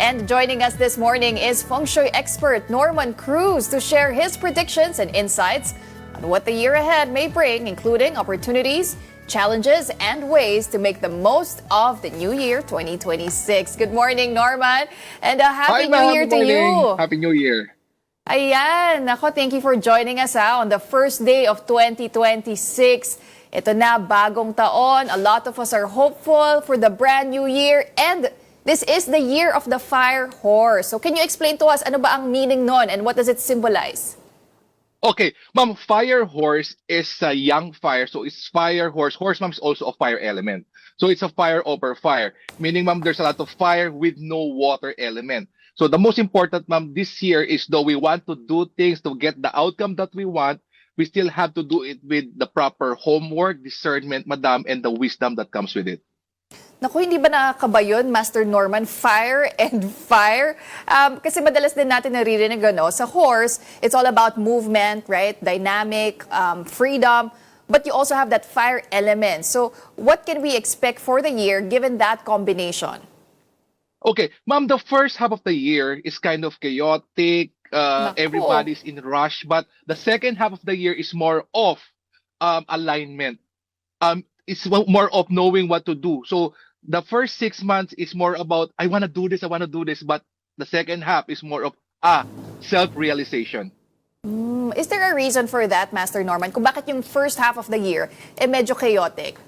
And joining us this morning is feng shui expert Norman Cruz to share his predictions and insights on what the year ahead may bring, including opportunities, challenges, and ways to make the most of the new year 2026. Good morning, Norman, and a happy new year to you. Happy New Year. Ayan, nako, thank you for joining us on the first day of 2026. Ito na, bagong taon. A lot of us are hopeful for the brand new year, and this is the year of the fire horse. So can you explain to us ano ba ang meaning nun and what does it symbolize? Okay, ma'am, fire horse is a young fire. So it's fire horse. Horse, ma'am, is also a fire element. So it's a fire over fire. Meaning, ma'am, there's a lot of fire with no water element. So the most important, ma'am, this year is though we want to do things to get the outcome that we want, we still have to do it with the proper homework, discernment, madam, and the wisdom that comes with it. Naku, hindi ba nakakaba yun, Master Norman? Fire and fire? Kasi madalas din natin naririnig, ano, sa horse, it's all about movement, right? Dynamic, freedom. But you also have that fire element. So what can we expect for the year given that combination? Okay, ma'am, the first half of the year is kind of chaotic. Everybody's in rush. But the second half of the year is more of alignment. It's more of knowing what to do. So the first 6 months is more about, I want to do this, I want to do this. But the second half is more of, self-realization. Is there a reason for that, Master Norman? Kung bakit yung first half of the year, medyo chaotic?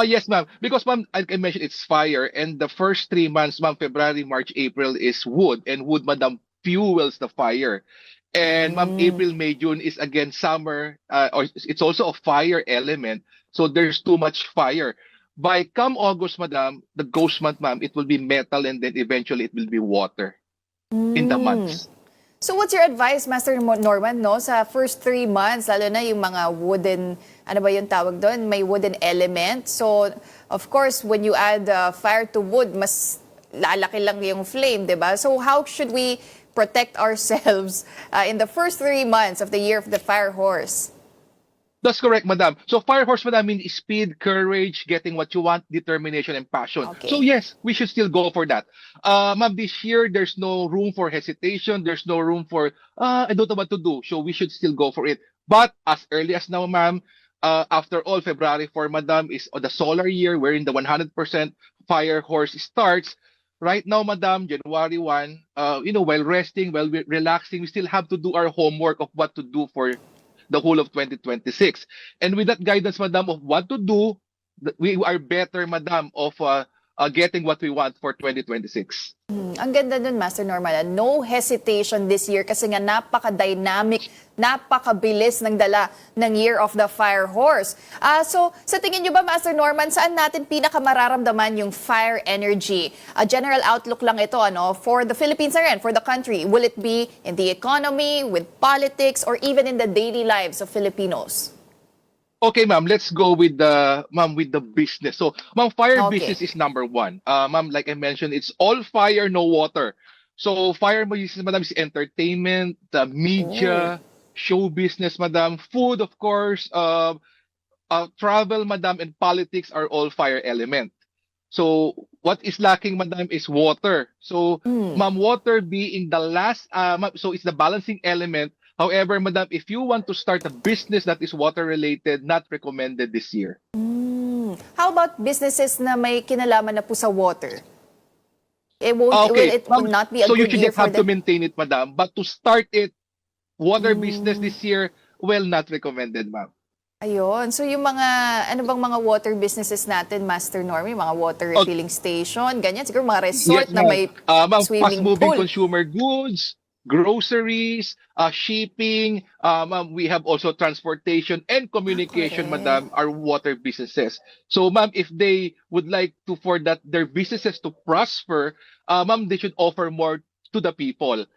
Yes, ma'am. Because, ma'am, I mentioned it's fire. And the first 3 months, ma'am, February, March, April is wood. And wood, madam, fuels the fire. And, ma'am, April, May, June is again summer. Or it's also a fire element. So there's too much fire. By come August, madam, the ghost month, ma'am, it will be metal and then eventually it will be water in the months. So what's your advice, Master Norman, no? Sa first 3 months, lalo na yung mga wooden, ano ba yung tawag doon? May wooden element. So, of course, when you add fire to wood, mas lalaki lang yung flame, di ba? So how should we protect ourselves in the first 3 months of the year of the fire horse? That's correct, madam. So fire horse, madam, means speed, courage, getting what you want, determination, and passion. Okay. So yes, we should still go for that. Ma'am, this year, there's no room for hesitation. There's no room for, I don't know what to do. So we should still go for it. But as early as now, ma'am, after all, February for madam is the solar year wherein the 100% fire horse starts. Right now, madam, January 1, while resting, while we're relaxing, we still have to do our homework of what to do for the whole of 2026. And with that guidance, madam, of what to do, we are better, madam, of getting what we want for 2026. Ang ganda nun, Master Norman. No hesitation this year kasi nga napaka-dynamic, napakabilis ng dala ng Year of the Fire Horse. So, sa tingin nyo ba, Master Norman, saan natin pinakamararamdaman yung fire energy? General outlook lang ito, ano, for the Philippines na rin, for the country. Will it be in the economy, with politics, or even in the daily lives of Filipinos? Okay, ma'am, let's go with the business. So, ma'am, fire business is number one. Ma'am, like I mentioned, it's all fire, no water. So, fire business, madam, is entertainment, media, show business, madam, food, of course, travel, madam, and politics are all fire element. So, what is lacking, madam, is water. So, ma'am, water being the last, so it's the balancing element. However, madam, if you want to start a business that is water-related, not recommended this year. How about businesses na may kinalaman na po sa water? It will not be a so good you should year just for have to them? maintain it, madam. But to start it, water business this year, well, not recommended, ma'am. Ayun. So yung mga, ano bang mga water businesses natin, Master Normie? Mga water refilling station, ganyan. Siguro mga resort na may ma'am, swimming fast-moving pool. consumer goods, groceries, shipping, we have also transportation and communication, Correct. madam, are water businesses. So, ma'am, if they would like to, for that, their businesses to prosper, ma'am, they should offer more to the people.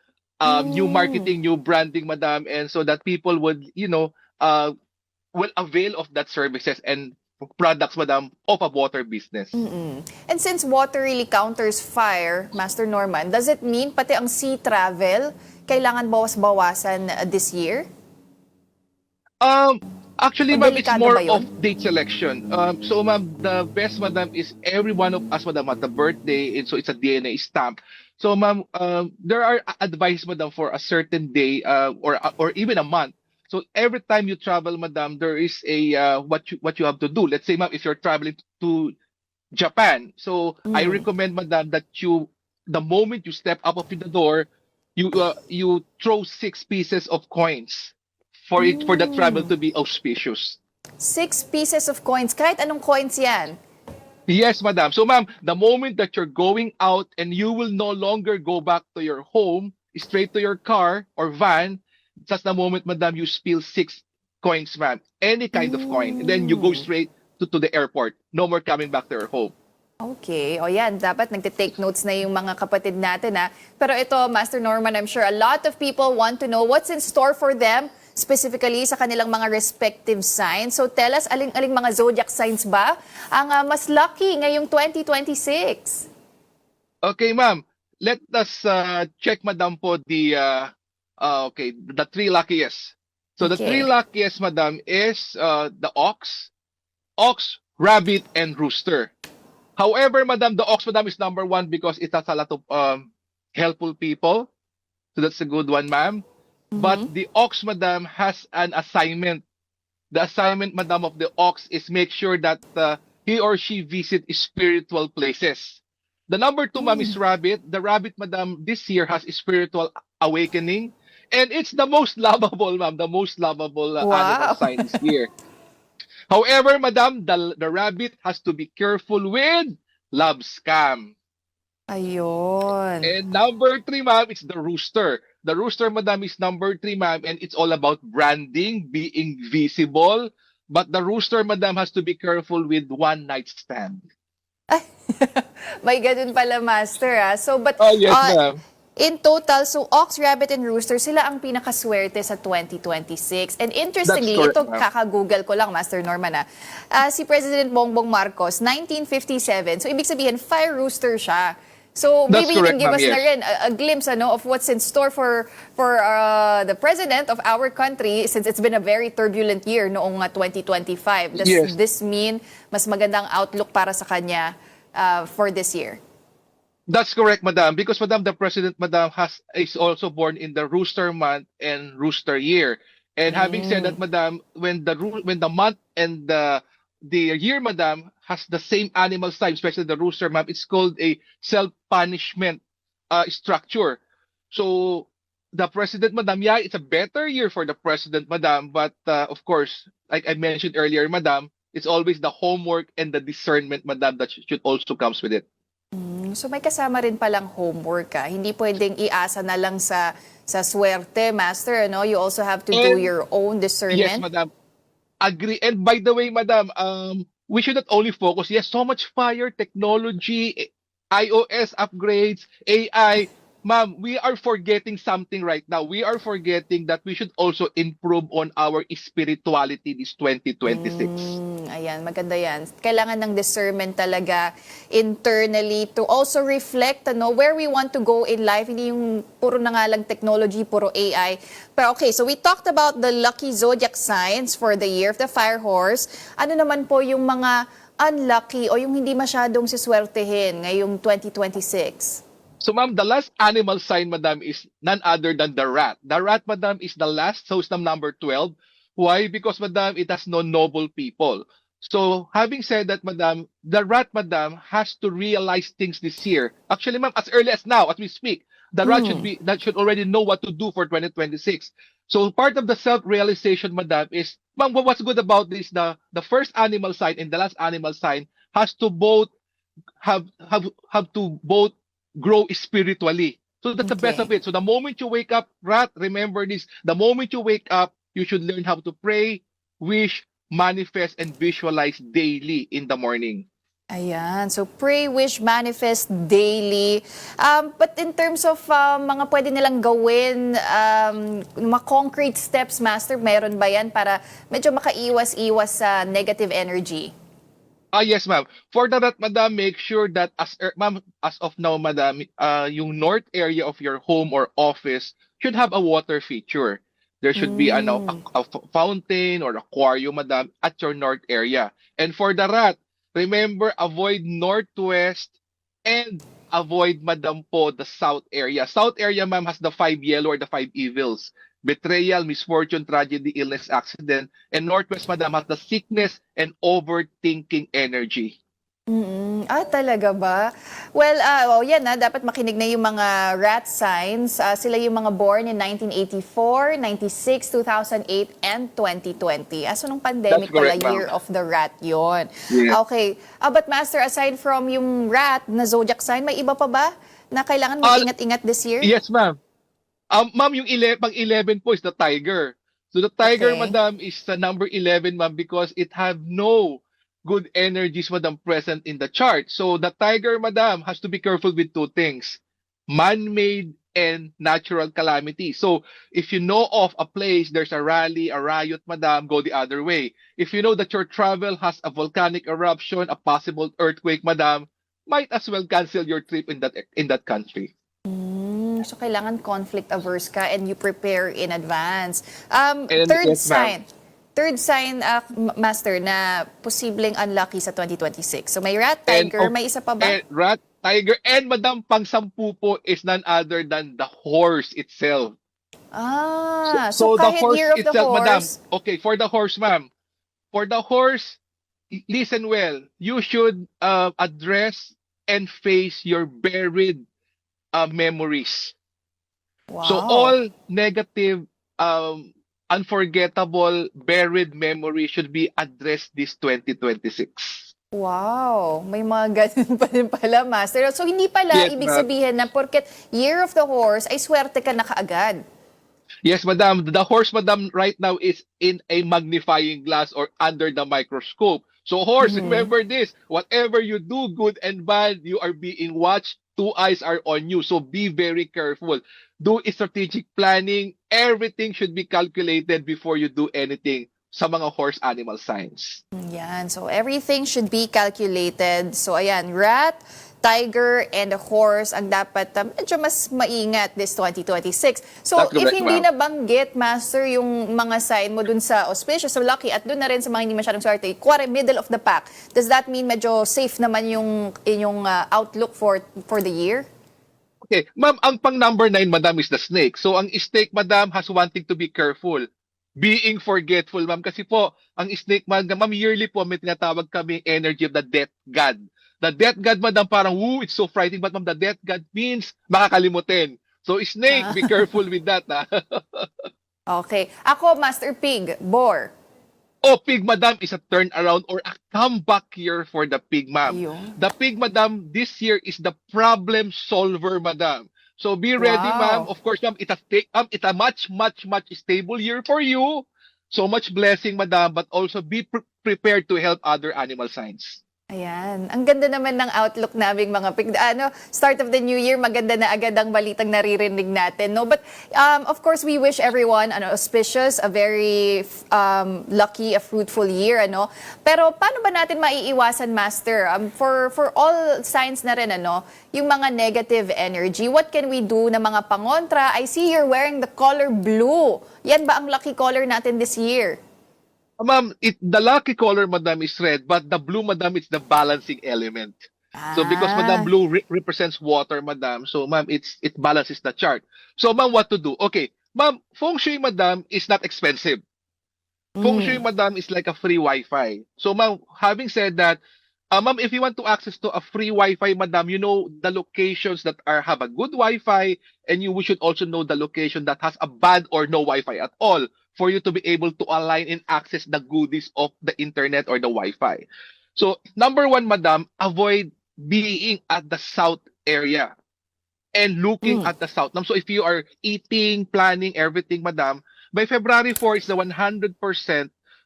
New marketing, new branding, madam, and so that people would, will avail of that services and products, madam, of a water business. And since water really counters fire, Master Norman, does it mean pati ang sea travel kailangan bawas-bawasan this year? Actually, O ma'am, it's delikado more ba of yun? date selection. So, ma'am, the best, madam, is every one of us, madam, at the birthday, and so it's a DNA stamp. So, ma'am, there are advice, madam, for a certain day, or even a month. So every time you travel, madam, there is a what you have to do. Let's say, ma'am, if you're traveling to Japan, so I Mm. recommend, madam, that the moment you step up of the door, you throw 6 pieces of coins for the travel Mm. to be auspicious. 6 pieces of coins. Kahit anong coins yan. Yes, madam. So, ma'am, the moment that you're going out and you will no longer go back to your home, straight to your car or van, that's the moment, madam, you spill 6 coins, ma'am. Any kind of coin. And then you go Mm. straight to the airport. No more coming back to your home. Okay. O yan, dapat nagte-take notes na yung mga kapatid natin ha. Pero ito, Master Norman, I'm sure a lot of people want to know what's in store for them, specifically sa kanilang mga respective signs. So tell us, aling-aling mga zodiac signs ba ang mas lucky ngayong 2026? Okay, ma'am. Let us check, madam, po the three luckiest. So the three Okay. luckiest, madam, is the ox, rabbit, and rooster. However, madam, the ox, madam, is number one because it has a lot of helpful people. So that's a good one, ma'am. But Mhm. the ox, madam, has an assignment. The assignment, madam, of the ox is make sure that he or she visit spiritual places. The number two, ma'am, is rabbit. The rabbit, madam, this year has a spiritual awakening. And it's the most lovable, ma'am, the most lovable animal Wow. sign this year. However, madam, the rabbit has to be careful with love scam. Ayun. And number three, ma'am, is the rooster. The rooster, madam, is number three, ma'am, and it's all about branding, being visible. But the rooster, madam, has to be careful with one night stand. May ganun pala, Master. So, but Oh, yes, ma'am. in total, so Ox, Rabbit, and Rooster, sila ang pinakaswerte sa 2026. And That's interestingly, correct, ito ma'am. kaka-google ko lang, Master Norman, si President Bongbong Marcos, 1957. So, ibig sabihin, fire rooster siya. So, That's maybe you can correct, give ma'am, us na yes. rin a glimpse of what's in store for the President of our country since it's been a very turbulent year noong 2025. Does Yes. this mean mas magandang outlook para sa kanya for this year? That's correct, madam. Because, madam, the president, madam, is also born in the rooster month and rooster year. And having said that, madam, when the month and the year, madam, has the same animal sign, especially the rooster, ma'am, it's called a self-punishment structure. So the president, madam, yeah, it's a better year for the president, madam. But of course, like I mentioned earlier, madam, it's always the homework and the discernment, madam, that should also comes with it. So may kasama rin palang homework ka. Hindi pwedeng iasa na lang sa swerte, Master. No? You also have to do And your own yes, discernment. madam. Agree. And by the way, madam, we should not only focus. Yes, so much fire, technology, iOS upgrades, AI. Ma'am, we are forgetting something right now. We are forgetting that we should also improve on our spirituality this 2026. Ayan, maganda yan. Kailangan ng discernment talaga internally to also reflect where we want to go in life. Hindi yung puro na nga lang technology, puro AI. Pero okay, so we talked about the lucky zodiac signs for the year of the fire horse. Ano naman po yung mga unlucky o yung hindi masyadong siswertehin ngayong 2026? So, ma'am, the last animal sign, madam, is none other than the rat. The rat, madam, is the last, so it's the number 12. Why? Because, madam, it has no noble people. So, having said that, madam, the rat, madam, has to realize things this year. Actually, ma'am, as early as now, as we speak, the rat should already know what to do for 2026. So, part of the self-realization, madam, is, ma'am, what's good about this? The first animal sign and the last animal sign has to both have to both grow spiritually. So that's the best Okay. of it. So the moment you wake up, rat, remember this. The moment you wake up, you should learn how to pray, wish, manifest, and visualize daily in the morning. Ayan. So, pray, wish, manifest daily. But in terms of mga pwede nilang gawin, mga concrete steps, Master, meron ba yan para medyo makaiwas-iwas sa negative energy? Yes, ma'am. For that, madam, make sure that ma'am, as of now, madam, yung north area of your home or office should have a water feature. There should be a fountain or aquarium, madam, at your north area. And for the rat, remember, avoid northwest and avoid, madam po, the south area. South area, ma'am, has the 5 yellow or the 5 evils. Betrayal, misfortune, tragedy, illness, accident. And northwest, madam, has the sickness and overthinking energy. Talaga ba? Well, yan dapat makinig na yung mga rat signs. Sila yung mga born in 1984, 96, 2008, and 2020. So nung pandemic That's correct, pala, year ma'am. of the rat yon. Yes. Okay. But Master, aside from yung rat na zodiac sign, may iba pa ba na kailangan mag-ingat-ingat this year? Yes, ma'am. Ma'am, yung pang 11 po is the tiger. So the tiger, Okay. madam, is the number 11, ma'am, because it have no good energies, madam, present in the chart. So the tiger, madam, has to be careful with two things: man-made and natural calamity. So if you know of a place, there's a rally, a riot, madam, go the other way. If you know that your travel has a volcanic eruption, a possible earthquake, madam, might as well cancel your trip in that country. So kailangan conflict averse ka and you prepare in advance. And Third yes, ma'am. sign. Third sign, Master, na posibleng unlucky sa 2026. So may rat, tiger, may isa pa ba? And rat, tiger, and madam, pang-sampu po is none other than the horse itself. So the kahit horse year of the itself, madam. horse, Okay, for the horse, ma'am. For the horse, listen well. You should address and face your buried memories. wow. So all negative, unforgettable, buried memory should be addressed this 2026. Wow, may mga ganun pa din pala, Master. So hindi pala Yes, ibig ma'am. sabihin na porket year of the horse ay swerte ka na kaagad. Yes, madam. The horse, madam, right now is in a magnifying glass or under the microscope. So horse, remember this: whatever you do, good and bad, you are being watched. Two eyes are on you. So be very careful. Do strategic planning. Everything should be calculated before you do anything sa mga horse animal signs. Yan. So everything should be calculated. So ayan, rat, tiger, and a horse ang dapat medyo mas maingat this 2026. So That's if correct, hindi ma'am. nabanggit, Master, yung mga sign mo dun sa auspicious, so lucky, at dun na rin sa mga hindi masyadong swerte, kuwari middle of the pack, does that mean medyo safe naman yung inyong outlook for the year? Okay, ma'am, ang pang number 9, madam, is the snake. So ang snake, madam, has one thing to be careful. Being forgetful, ma'am. Kasi po, ang snake, ma'am, yearly po, may tinatawag kami energy of the death god. The death god, madam, parang, woo, it's so frightening. But ma'am, the death god means makakalimutin. So snake, be careful with that. Okay. Ako, Master Pig, boar. Oh, pig, madam, is a turnaround or a comeback year for the pig, ma'am. Ayun. The pig, madam, this year is the problem solver, madam. So be ready, Wow. ma'am. Of course, ma'am, it's a much, much, much stable year for you. So much blessing, madam, but also be prepared to help other animal signs. Ayan. Ang ganda naman ng outlook naming mga pig. Start of the new year, maganda na agad ang balitang naririnig natin, no? But of course, we wish everyone auspicious, a very lucky, a fruitful year, ano? Pero paano ba natin maiiwasan, Master? For all signs na rin, yung mga negative energy, what can we do na mga pangontra? I see you're wearing the color blue. Yan ba ang lucky color natin this year? Ma'am, the lucky color, madam, is red, but the blue, madam, is the balancing element. So because madam, blue represents water, madam, so ma'am, it balances the chart. So ma'am, what to do? Okay, ma'am, feng shui, madam, is not expensive. Feng shui, madam, is like a free Wi-Fi. So ma'am, having said that, ma'am, if you want to access to a free Wi-Fi, madam, you know the locations that have a good Wi-Fi, and we should also know the location that has a bad or no Wi-Fi at all, for you to be able to align and access the goodies of the internet or the Wi-Fi. So, number 1, madam, avoid being at the south area and looking at the south. So, if you are eating, planning, everything, madam, by February 4, it's the 100%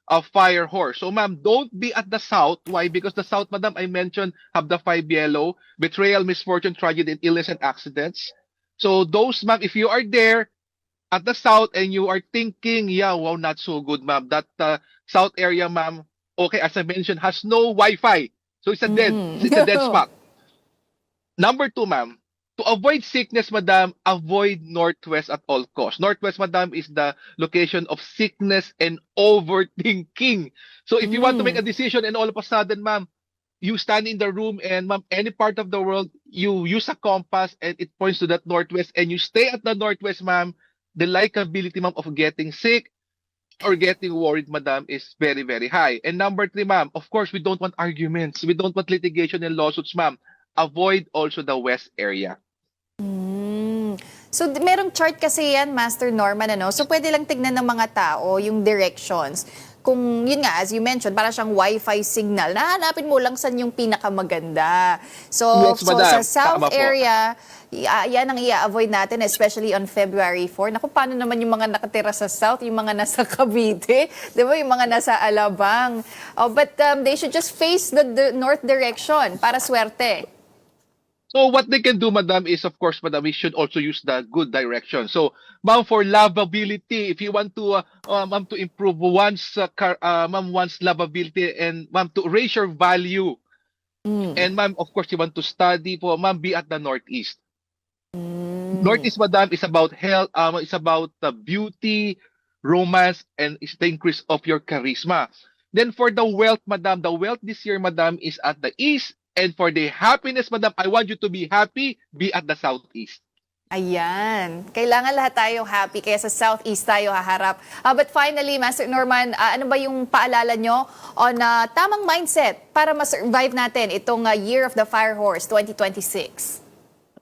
of fire horse. So, ma'am, don't be at the south. Why? Because the south, madam, I mentioned, have the 5 yellow, betrayal, misfortune, tragedy, and illness and accidents. So, those, ma'am, if you are there, at the south and you are thinking, yeah, wow, not so good, ma'am. That south area, ma'am, okay, as I mentioned, has no Wi-Fi. So it's a dead spot. Number 2, ma'am, To avoid sickness, madam, avoid northwest at all costs. Northwest, madam, is the location of sickness and overthinking. So if you want to make a decision and all of a sudden, ma'am, you stand in the room and, ma'am, any part of the world, you use a compass and it points to that northwest and you stay at the northwest, ma'am, the likability, ma'am, of getting sick or getting worried, madam, is very, very high. And number three, ma'am, of course, we don't want arguments. We don't want litigation and lawsuits, ma'am. Avoid also the west area. So, merong chart kasi yan, Master Norman, ano? So, pwede lang tignan ng mga tao yung directions. Kung, yun nga, as you mentioned, para siyang Wi-Fi signal, nahanapin mo lang saan yung pinakamaganda. So, Yes, madam. sa South Tama po. area, yan ang i-avoid natin, especially on February 4. Naku, paano naman yung mga nakatira sa South, yung mga nasa Cavite, di ba, yung mga nasa Alabang. Oh, but they should just face the north direction para swerte. So what they can do, madam, is of course, madam, we should also use the good direction. So, ma'am, for lovability, if you want to, ma'am, to improve ma'am, one's lovability and ma'am, to raise your value, and ma'am, of course, you want to study po, ma'am, be at the northeast. Northeast, madam, is about health, it's about beauty, romance, and it's the increase of your charisma. Then for the wealth, madam, the wealth this year, madam, is at the east. And for the happiness, madam, I want you to be happy, be at the southeast. Ayan. Kailangan lahat tayo happy, kaya sa Southeast tayo haharap. But finally, Master Norman, ano ba yung paalala nyo on tamang mindset para ma-survive natin itong Year of the Fire Horse 2026?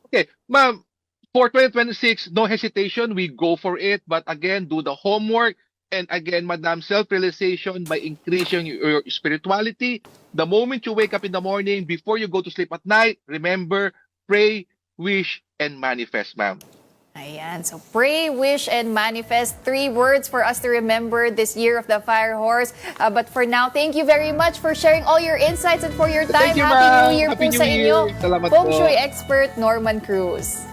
Okay, ma'am, for 2026, no hesitation, we go for it. But again, do the homework. And again, madam, self-realization by increasing your spirituality. The moment you wake up in the morning, before you go to sleep at night, remember, pray, wish, and manifest, ma'am. Ayan. So pray, wish, and manifest. 3 words for us to remember this Year of the Fire Horse. But for now, thank you very much for sharing all your insights and for your time. Thank you, Happy ma'am. New Year Happy po sa New inyo. Year. Salamat Feng po. Shui expert Norman Cruz.